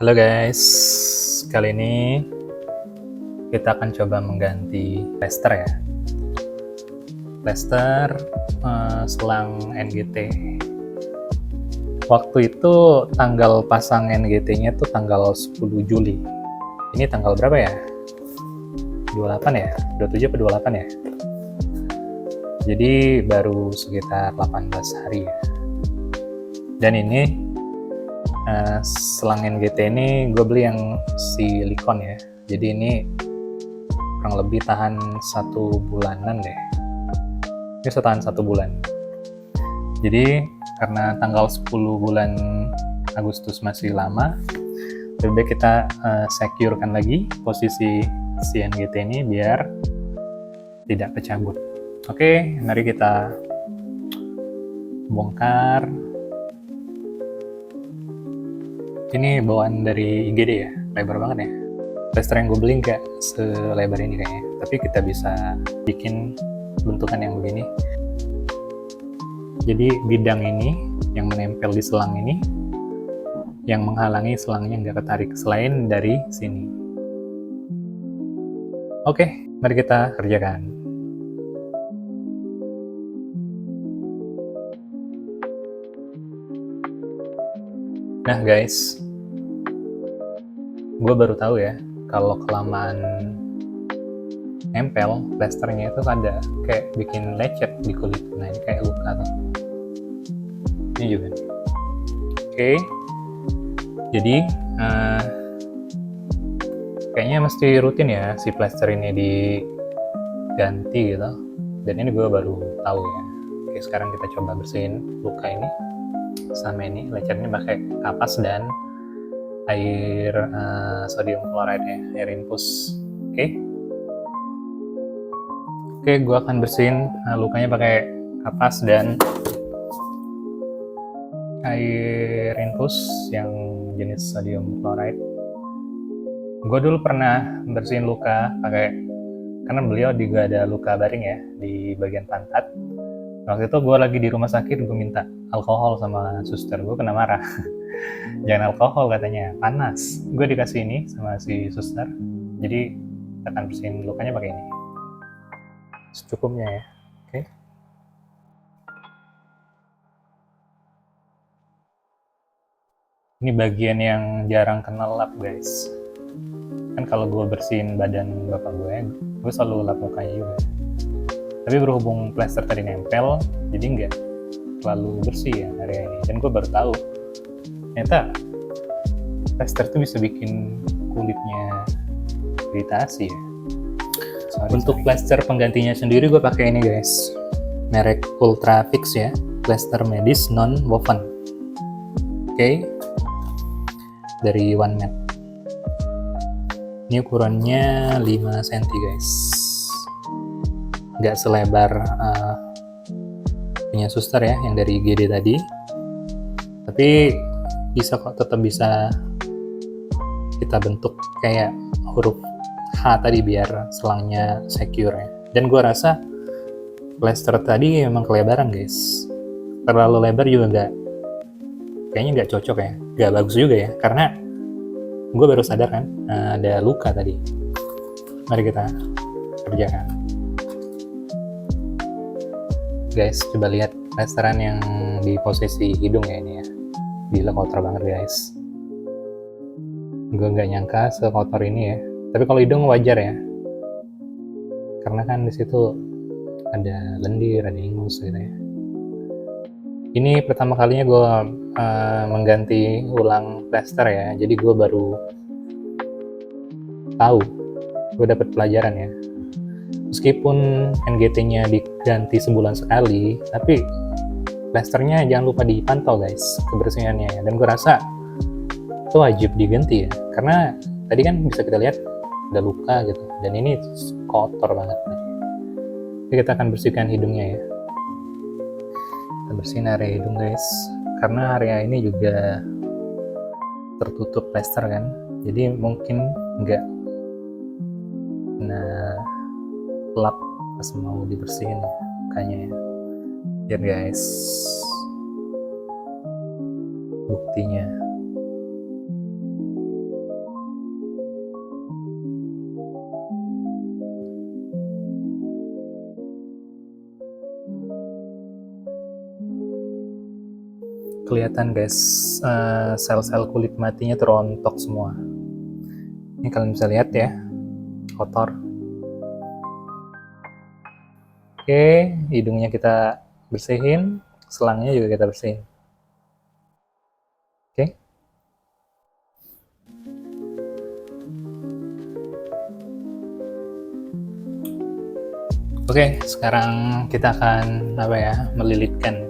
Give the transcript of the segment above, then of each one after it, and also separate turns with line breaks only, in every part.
Halo guys, kali ini kita akan coba mengganti plaster ya. Plaster selang NGT. Waktu itu tanggal pasang NGT-nya tuh tanggal 10 Juli. Ini tanggal berapa ya? 28 ya? 27 atau 28 ya? Jadi baru sekitar 18 hari ya. Dan ini selang NGT ini gue beli yang silikon ya, jadi ini kurang lebih tahan 1 bulanan deh. Ini bisa tahan 1 bulan. Jadi karena tanggal 10 bulan Agustus masih lama, lebih baik kita securekan lagi posisi si NGT ini biar tidak kecabut. Oke, mari kita bongkar. Ini bawaan dari IGD ya, lebar banget ya. Plaster yang gue beli nggak selebar ini kayaknya, tapi kita bisa bikin bentukan yang begini. Jadi bidang ini yang menempel di selang ini yang menghalangi selangnya nggak ketarik selain dari sini. Oke, mari kita kerjakan. Nah guys, gue baru tahu ya kalau kelamaan nempel plasternya itu ada kayak bikin lecet di kulit. Nah ini kayak luka tuh. Ini juga. Oke. Jadi kayaknya mesti rutin ya si plaster ini diganti gitu. Dan ini gue baru tahu ya. Oke, sekarang kita coba bersihin luka ini sama ini lecetnya pakai kapas dan air sodium chloride ya, air infus. Oke, gue akan bersihin lukanya pakai kapas dan air infus yang jenis sodium chloride. Gue dulu pernah bersihin luka karena beliau juga ada luka baring ya di bagian pantat. Waktu itu gue lagi di rumah sakit, gue minta alkohol sama suster, gue kena marah. Jangan alkohol katanya, panas. Gue dikasih ini sama si suster, jadi kita akan bersihin lukanya pakai ini. Secukupnya ya, oke. Ini bagian yang jarang kena lap guys. Kan kalau gue bersihin badan bapak gue selalu lap mukanya juga. Tapi berhubung plaster tadi nempel, jadi nggak terlalu bersih ya area ini. Dan gue baru tahu, ternyata plaster itu bisa bikin kulitnya iritasi ya. Untuk plaster penggantinya sendiri gue pakai ini guys, merek Ultra Fix ya, plaster medis non woven. Oke. Dari One Med. Ini ukurannya 5 cm guys. Nggak selebar punya suster ya, yang dari IGD tadi. Tapi tetap bisa kita bentuk kayak huruf H tadi biar selangnya secure ya. Dan gue rasa plaster tadi memang kelebaran guys. Terlalu lebar juga kayaknya nggak cocok ya, nggak bagus juga ya, karena gue baru sadar kan ada luka tadi. Mari kita kerjakan guys. Coba lihat plasteran yang di posisi hidung ya ini ya, gila kotor banget guys. Gue nggak nyangka sekotor ini ya, tapi kalau hidung wajar ya, karena kan di situ ada lendir, ada ingus gitu ya. Ini pertama kalinya gue mengganti ulang plaster ya, jadi gue baru tahu, gue dapat pelajaran ya. Meskipun NGT-nya diganti sebulan sekali, tapi plasternya jangan lupa dipantau guys kebersihannya ya. Dan gue rasa itu wajib diganti ya, karena tadi kan bisa kita lihat ada luka gitu, dan ini kotor banget. Jadi kita akan bersihkan hidungnya ya. Kita bersihin area hidung guys, karena area ini juga tertutup plaster kan, jadi mungkin nggak lap pas mau dibersihin mukanya ya. Lihat guys buktinya. kelihatan guys, sel-sel kulit matinya terontok semua. Ini kalian bisa lihat ya, kotor. Oke, hidungnya kita bersihin, selangnya juga kita bersihin. Oke. Oke, sekarang kita akan melilitkan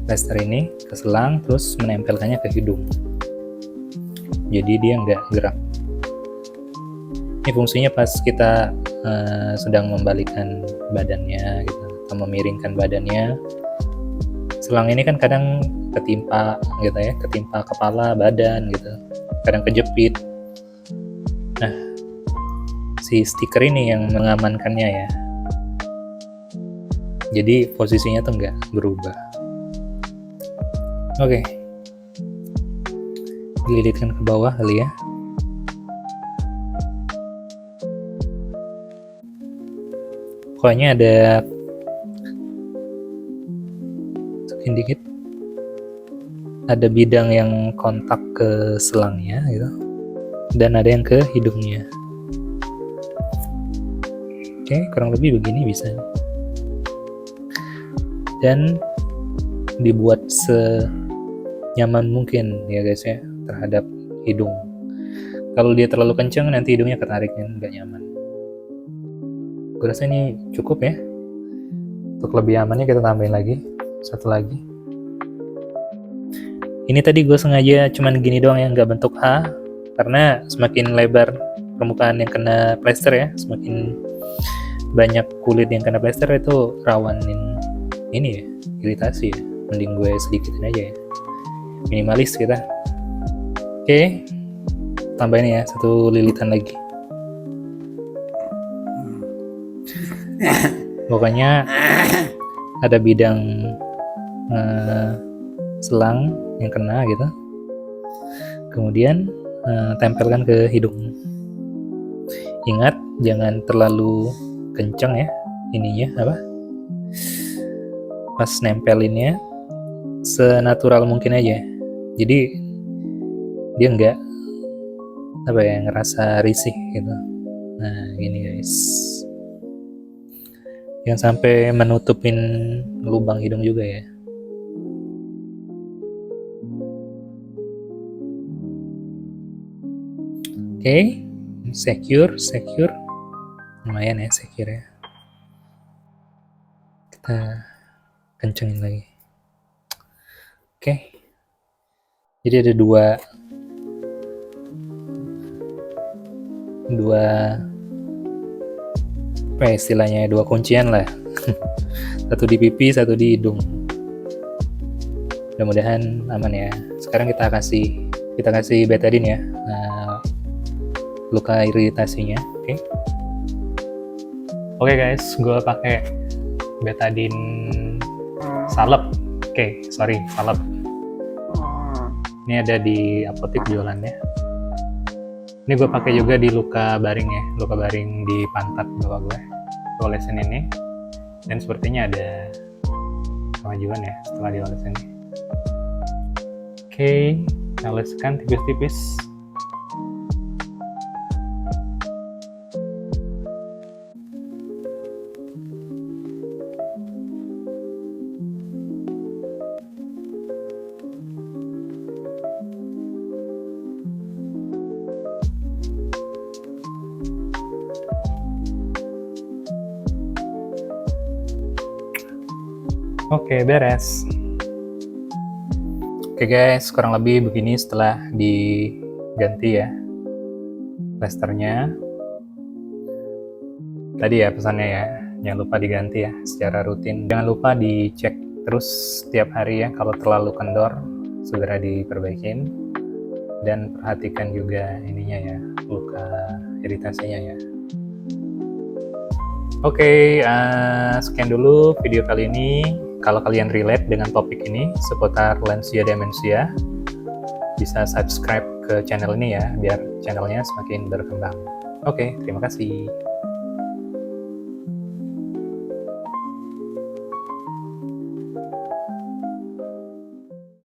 plester ini ke selang, terus menempelkannya ke hidung. Jadi dia nggak gerak. Ini fungsinya pas kita sedang membalikkan badannya, gitu, atau memiringkan badannya. Selang ini kan kadang ketimpa, gitu ya, ketimpa kepala, badan, gitu. Kadang kejepit. Nah, si stiker ini yang mengamankannya ya. Jadi posisinya tuh nggak berubah. Oke, dililitkan ke bawah kali ya. Pokoknya ada dikit, ada bidang yang kontak ke selangnya gitu, dan ada yang ke hidungnya. Oke, kurang lebih begini bisa. Dan dibuat senyaman mungkin ya guys ya terhadap hidung. Kalau dia terlalu kencang nanti hidungnya ketariknya nggak nyaman. Gue rasa ini cukup ya. Untuk lebih amannya kita tambahin lagi satu lagi. Ini tadi gue sengaja cuman gini doang yang nggak bentuk H, karena semakin lebar permukaan yang kena plester ya, semakin banyak kulit yang kena plester itu rawanin ini ya, iritasi ya. Mending gue sedikitin aja ya, minimalis kita. Oke, tambahin ya satu lilitan lagi. Pokoknya ada bidang selang yang kena gitu, kemudian tempelkan ke hidung. Ingat jangan terlalu kencang ya ininya pas nempelinnya, senatural mungkin aja, jadi dia nggak ngerasa risih gitu. Nah gini guys, jangan sampai menutupin lubang hidung juga ya. Oke, secure, lumayan ya secure ya. Kita kencengin lagi. Oke, jadi ada dua istilahnya, dua kuncian lah. Satu di pipi, satu di hidung. Mudah-mudahan aman ya. Sekarang kita kasih betadine ya, luka iritasinya. Oke guys, gue pakai betadine salep. Salep. Ini ada di apotek jualannya. Ini gue pakai juga di luka baring ya, luka baring di pantat bapak gue. Gue olesin ini, dan sepertinya ada kemajuan ya setelah diolesin ini. Oke, kita oleskan tipis-tipis. Oke, beres. Oke guys, kurang lebih begini setelah diganti ya plasternya. Tadi ya pesannya ya, jangan lupa diganti ya secara rutin. Jangan lupa dicek terus setiap hari ya, kalau terlalu kendor segera diperbaikin. Dan perhatikan juga ininya ya, luka iritasinya ya. Oke, sekian dulu video kali ini. Kalau kalian relate dengan topik ini seputar lansia demensia, bisa subscribe ke channel ini ya, biar channelnya semakin berkembang. Oke, terima kasih.